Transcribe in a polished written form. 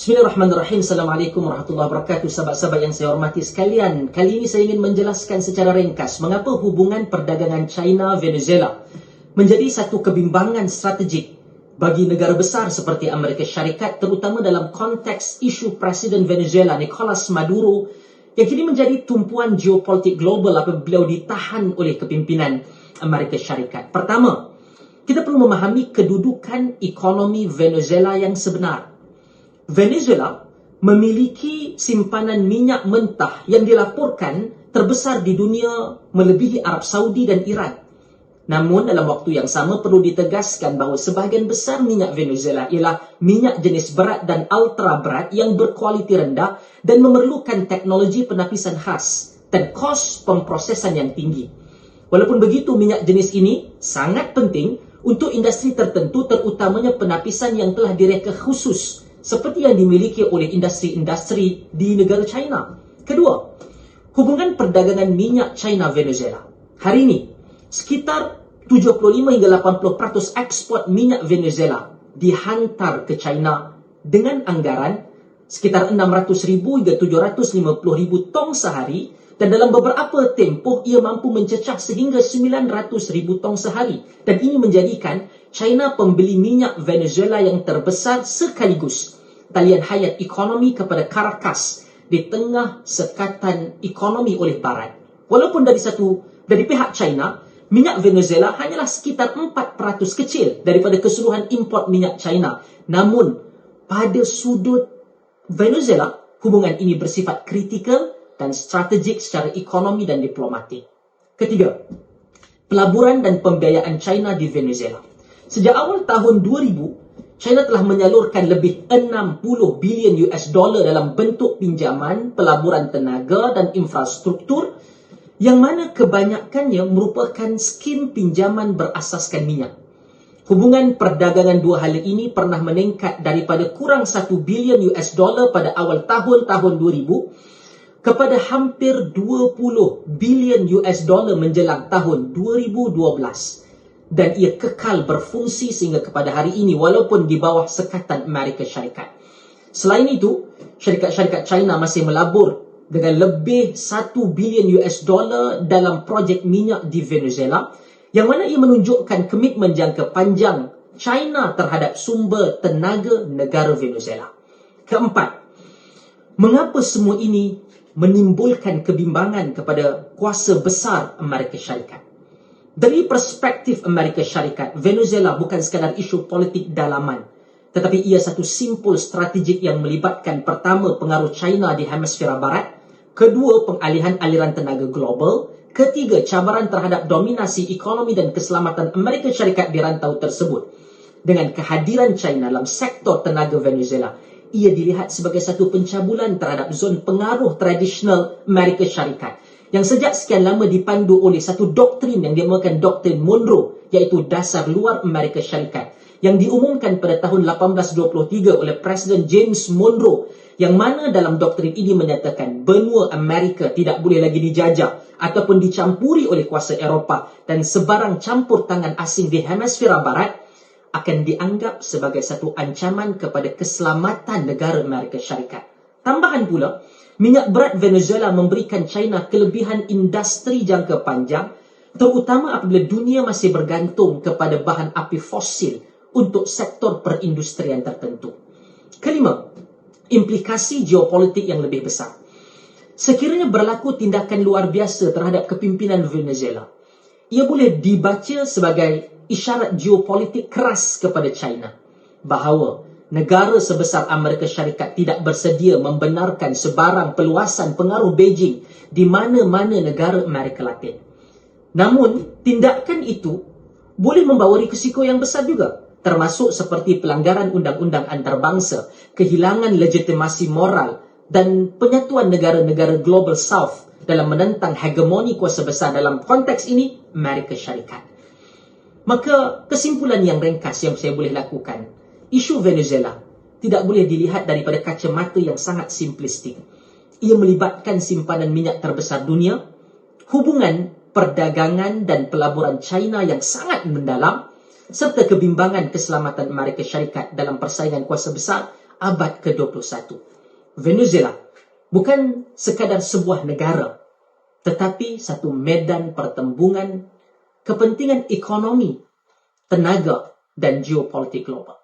Bismillahirrahmanirrahim. Assalamualaikum warahmatullahi wabarakatuh. Sahabat-sahabat yang saya hormati sekalian, kali ini saya ingin menjelaskan secara ringkas mengapa hubungan perdagangan China-Venezuela menjadi satu kebimbangan strategik bagi negara besar seperti Amerika Syarikat, terutama dalam konteks isu Presiden Venezuela Nicolas Maduro yang kini menjadi tumpuan geopolitik global apabila beliau ditahan oleh kepimpinan Amerika Syarikat. Pertama, kita perlu memahami kedudukan ekonomi Venezuela yang sebenar. Venezuela memiliki simpanan minyak mentah yang dilaporkan terbesar di dunia melebihi Arab Saudi dan Iran. Namun dalam waktu yang sama perlu ditegaskan bahawa sebahagian besar minyak Venezuela ialah minyak jenis berat dan ultra berat yang berkualiti rendah dan memerlukan teknologi penapisan khas dan kos pemprosesan yang tinggi. Walaupun begitu, minyak jenis ini sangat penting untuk industri tertentu, terutamanya penapisan yang telah direka khusus seperti yang dimiliki oleh industri-industri di negara China. Kedua, hubungan perdagangan minyak China-Venezuela. Hari ini, sekitar 75 hingga 80% ekspor minyak Venezuela dihantar ke China dengan anggaran sekitar 600,000 hingga 750,000 tong sehari, dan dalam beberapa tempoh ia mampu mencecah sehingga 900,000 tong sehari, dan ini menjadikan China pembeli minyak Venezuela yang terbesar sekaligus talian hayat ekonomi kepada Caracas di tengah sekatan ekonomi oleh Barat. Walaupun dari pihak China, minyak Venezuela hanyalah sekitar 4% kecil daripada keseluruhan import minyak China. Namun, pada sudut Venezuela, hubungan ini bersifat kritikal dan strategik secara ekonomi dan diplomatik. Ketiga, pelaburan dan pembiayaan China di Venezuela. Sejak awal tahun 2000, China telah menyalurkan lebih 60 bilion US dollar dalam bentuk pinjaman, pelaburan tenaga dan infrastruktur, yang mana kebanyakannya merupakan skim pinjaman berasaskan minyak. Hubungan perdagangan dua hal ini pernah meningkat daripada kurang 1 bilion US dollar pada awal tahun 2000 kepada hampir 20 bilion US dollar menjelang tahun 2012. Dan ia kekal berfungsi sehingga kepada hari ini walaupun di bawah sekatan Amerika Syarikat. Selain itu, syarikat-syarikat China masih melabur dengan lebih 1 bilion US dollar dalam projek minyak di Venezuela, yang mana ia menunjukkan komitmen jangka panjang China terhadap sumber tenaga negara Venezuela. Keempat, mengapa semua ini menimbulkan kebimbangan kepada kuasa besar Amerika Syarikat? Dari perspektif Amerika Syarikat, Venezuela bukan sekadar isu politik dalaman, tetapi ia satu simpul strategik yang melibatkan pertama, pengaruh China di hemisfera barat, kedua, pengalihan aliran tenaga global, ketiga, cabaran terhadap dominasi ekonomi dan keselamatan Amerika Syarikat di rantau tersebut. Dengan kehadiran China dalam sektor tenaga Venezuela, ia dilihat sebagai satu pencabulan terhadap zon pengaruh tradisional Amerika Syarikat yang sejak sekian lama dipandu oleh satu doktrin yang dinamakan Doktrin Monroe, iaitu dasar luar Amerika Syarikat, yang diumumkan pada tahun 1823 oleh Presiden James Monroe, yang mana dalam doktrin ini menyatakan benua Amerika tidak boleh lagi dijajah ataupun dicampuri oleh kuasa Eropah, dan sebarang campur tangan asing di hemisfera barat akan dianggap sebagai satu ancaman kepada keselamatan negara Amerika Syarikat. Tambahan pula, minyak berat Venezuela memberikan China kelebihan industri jangka panjang, terutama apabila dunia masih bergantung kepada bahan api fosil untuk sektor perindustrian tertentu. Kelima, implikasi geopolitik yang lebih besar. Sekiranya berlaku tindakan luar biasa terhadap kepimpinan Venezuela, ia boleh dibaca sebagai isyarat geopolitik keras kepada China bahawa negara sebesar Amerika Syarikat tidak bersedia membenarkan sebarang peluasan pengaruh Beijing di mana-mana negara Amerika Latin. Namun, tindakan itu boleh membawa risiko yang besar juga, termasuk seperti pelanggaran undang-undang antarabangsa, kehilangan legitimasi moral, dan penyatuan negara-negara Global South dalam menentang hegemoni kuasa besar, dalam konteks ini Amerika Syarikat. Maka kesimpulan yang ringkas yang saya boleh lakukan, isu Venezuela tidak boleh dilihat daripada kacamata yang sangat simplistik. Ia melibatkan simpanan minyak terbesar dunia, hubungan perdagangan dan pelaburan China yang sangat mendalam, serta kebimbangan keselamatan Amerika Syarikat dalam persaingan kuasa besar abad ke-21. Venezuela bukan sekadar sebuah negara, tetapi satu medan pertembungan kepentingan ekonomi, tenaga dan geopolitik global.